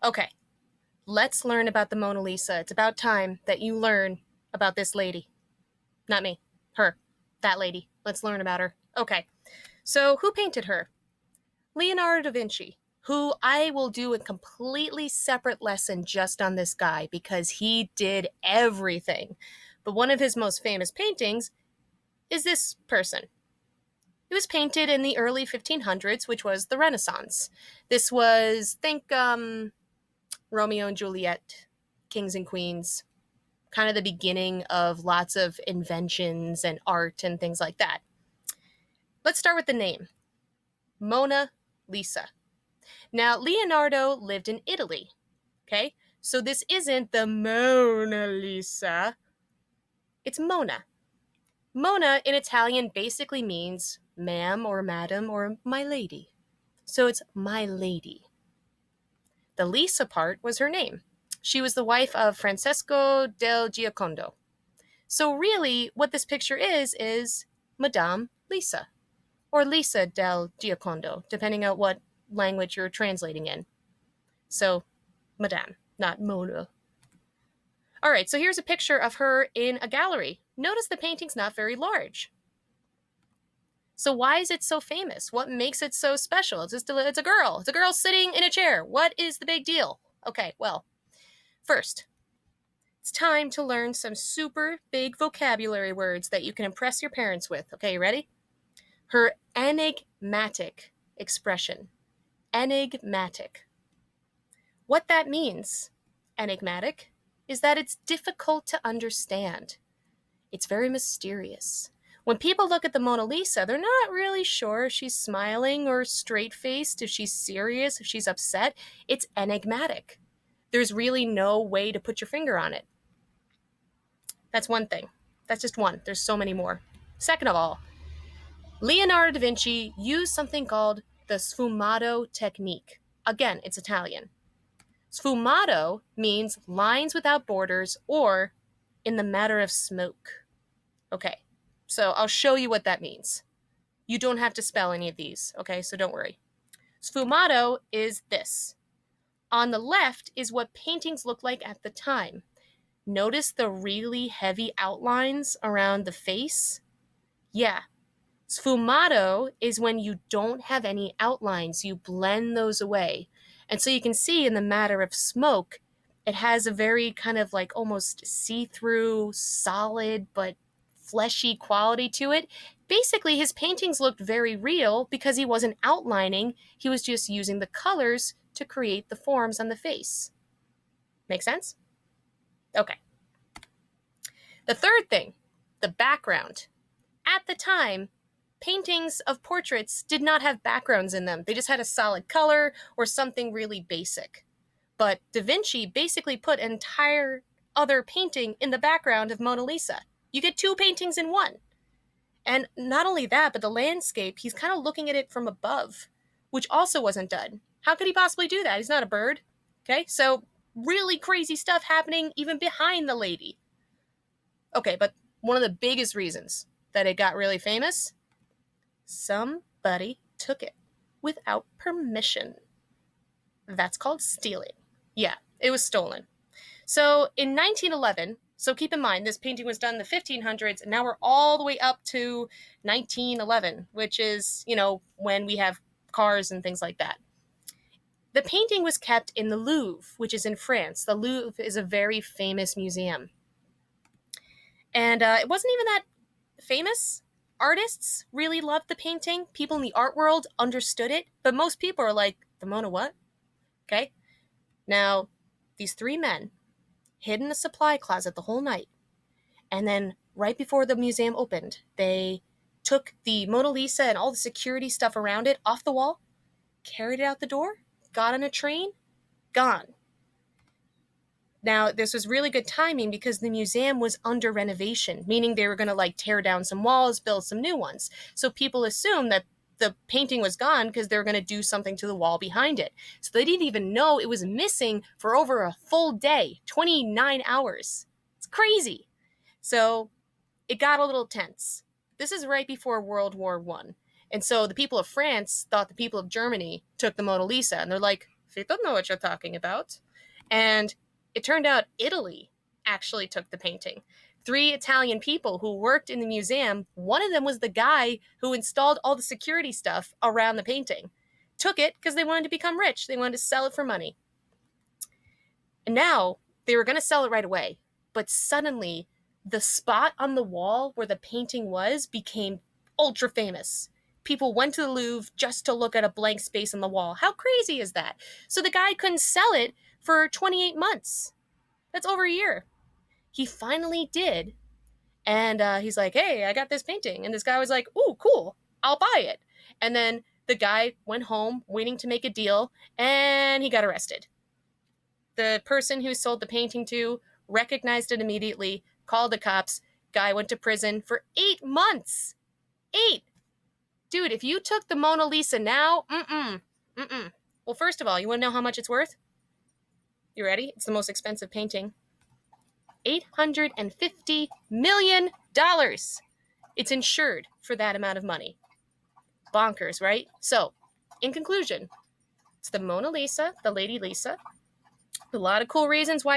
Okay, let's learn about the Mona Lisa. It's about time that you learn about this lady. Not me, her, that lady. Let's learn about her. Okay, so who painted her? Leonardo da Vinci, who I will do a completely separate lesson just on this guy because he did everything. But one of his most famous paintings is this person. It was painted in the early 1500s, which was the Renaissance. This was, think, Romeo and Juliet, kings and queens, kind of the beginning of lots of inventions and art and things like that. Let's start with the name, Mona Lisa. Now, Leonardo lived in Italy, okay? So this isn't the Mona Lisa, it's Mona. Mona in Italian basically means ma'am or madam or my lady. So it's my lady. The Lisa part was her name. She was the wife of Francesco del Giocondo. So really, what this picture is Madame Lisa, or Lisa del Giocondo, depending on what language you're translating in. So, Madame, not Mona. All right, so here's a picture of her in a gallery. Notice the painting's not very large. So why is it so famous? What makes it so special? It's a girl. It's a girl sitting in a chair. What is the big deal? Okay, well, first, it's time to learn some super big vocabulary words that you can impress your parents with. Okay, you ready? Her enigmatic expression. Enigmatic. What that means, enigmatic, is that it's difficult to understand. It's very mysterious. When people look at the Mona Lisa, they're not really sure if she's smiling or straight-faced, if she's serious, if she's upset. It's enigmatic. There's really no way to put your finger on it. That's one thing. That's just one. There's so many more. Second of all, Leonardo da Vinci used something called the sfumato technique. Again, it's Italian. Sfumato means lines without borders or in the matter of smoke. Okay, so I'll show you what that means. You don't have to spell any of these, okay, so don't worry. Sfumato is this. On the left is what paintings look like at the time. Notice the really heavy outlines around the face? Yeah. Sfumato is when you don't have any outlines, you blend those away. And so you can see in the matter of smoke, it has a very kind of like almost see-through, solid, but fleshy quality to it. Basically, his paintings looked very real because he wasn't outlining, he was just using the colors to create the forms on the face. Make sense? Okay. The third thing, the background. At the time, paintings of portraits did not have backgrounds in them. They just had a solid color or something really basic. But Da Vinci basically put an entire other painting in the background of Mona Lisa. You get two paintings in one. And not only that, but the landscape, he's kind of looking at it from above, which also wasn't done. How could he possibly do that? He's not a bird. Okay, so really crazy stuff happening even behind the lady. Okay, but one of the biggest reasons that it got really famous, somebody took it without permission. That's called stealing. Yeah, it was stolen. So in 1911, so keep in mind, this painting was done in the 1500s, and now we're all the way up to 1911, which is, when we have cars and things like that. The painting was kept in the Louvre, which is in France. The Louvre is a very famous museum. And it wasn't even that famous. Artists really loved the painting. People in the art world understood it, but most people are like, the Mona what? Okay. Now, these three men hid in a supply closet the whole night. And then right before the museum opened, they took the Mona Lisa and all the security stuff around it off the wall, carried it out the door, got on a train, gone. Now, this was really good timing because the museum was under renovation, meaning they were going to tear down some walls, build some new ones. So people assumed that the painting was gone because they were going to do something to the wall behind it. So they didn't even know it was missing for over a full day, 29 hours. It's crazy. So it got a little tense. This is right before World War I. And so the people of France thought the people of Germany took the Mona Lisa. And they're like, You don't know what you're talking about. And it turned out Italy actually took the painting. 3 Italian people who worked in the museum, one of them was the guy who installed all the security stuff around the painting, took it because they wanted to become rich. They wanted to sell it for money. And now they were going to sell it right away. But suddenly, the spot on the wall where the painting was became ultra famous. People went to the Louvre just to look at a blank space on the wall. How crazy is that? So the guy couldn't sell it for 28 months. That's over a year. He finally did. And he's like, hey, I got this painting. And this guy was like, ooh, cool. I'll buy it. And then the guy went home waiting to make a deal, and he got arrested. The person who sold the painting to recognized it immediately, called the cops. Guy went to prison for 8 months. 8. Dude, if you took the Mona Lisa now, Well, first of all, you want to know how much it's worth? You ready? It's the most expensive painting. $850 million. It's insured for that amount of money. Bonkers, right? So, in conclusion, it's the Mona Lisa, the Lady Lisa. A lot of cool reasons why